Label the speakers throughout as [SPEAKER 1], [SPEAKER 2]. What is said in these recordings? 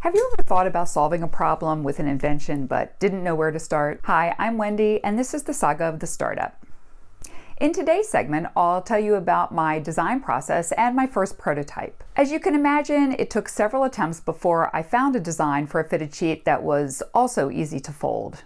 [SPEAKER 1] Have you ever thought about solving a problem with an invention but didn't know where to start? Hi, I'm Wendy, and this is the Saga of the Startup. In today's segment, I'll tell you about my design process and my first prototype. As you can imagine, it took several attempts before I found a design for a fitted sheet that was also easy to fold.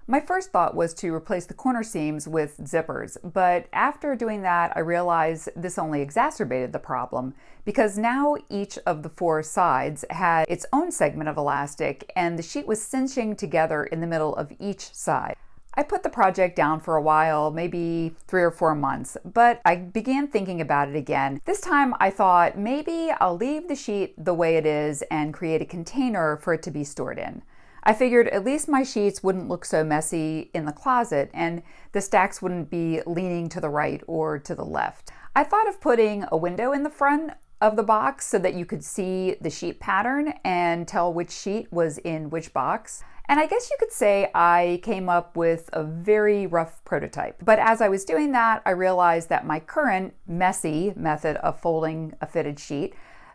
[SPEAKER 1] My first thought was to replace the corner seams with zippers, but after doing that, I realized this only exacerbated the problem because now each of the four sides had its own segment of elastic and the sheet was cinching together in the middle of each side. I put the project down for a while, maybe 3 or 4 months, but I began thinking about it again. This time I thought maybe I'll leave the sheet the way it is and create a container for it to be stored in. I figured at least my sheets wouldn't look so messy in the closet and the stacks wouldn't be leaning to the right or to the left. I thought of putting a window in the front of the box so that you could see the sheet pattern and tell which sheet was in which box. And I guess you could say I came up with a very rough prototype. But as I was doing that, I realized that my current messy method of folding a fitted sheet,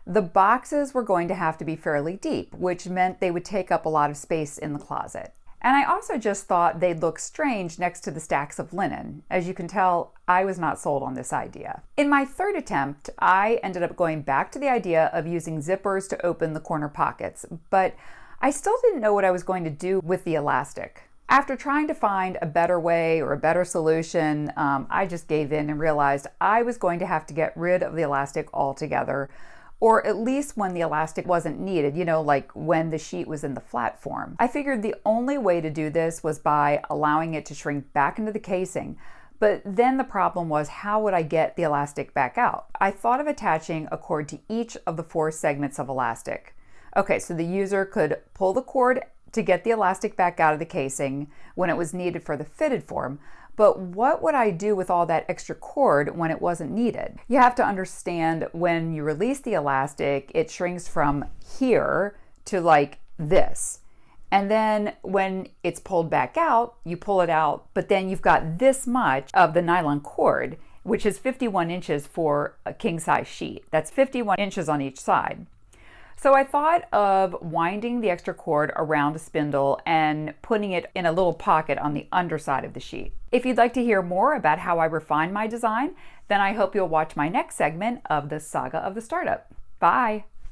[SPEAKER 1] the boxes were going to have to be fairly deep, which meant they would take up a lot of space in the closet. And I also just thought they'd look strange next to the stacks of linen. As you can tell, I was not sold on this idea. In my third attempt, I ended up going back to the idea of using zippers to open the corner pockets, but I still didn't know what I was going to do with the elastic. After trying to find a better way or a better solution, I just gave in and realized I was going to have to get rid of the elastic altogether, or at least when the elastic wasn't needed, like when the sheet was in the flat form. I figured the only way to do this was by allowing it to shrink back into the casing. But then the problem was, how would I get the elastic back out? I thought of attaching a cord to each of the 4 segments of elastic. Okay, so the user could pull the cord to get the elastic back out of the casing when it was needed for the fitted form, but what would I do with all that extra cord when it wasn't needed? You have to understand, when you release the elastic, it shrinks from here to like this. And then when it's pulled back out, you pull it out, but then you've got this much of the nylon cord, which is 51 inches for a king size sheet. That's 51 inches on each side. So I thought of winding the extra cord around a spindle and putting it in a little pocket on the underside of the sheet. If you'd like to hear more about how I refine my design, then I hope you'll watch my next segment of the Saga of the Startup. Bye!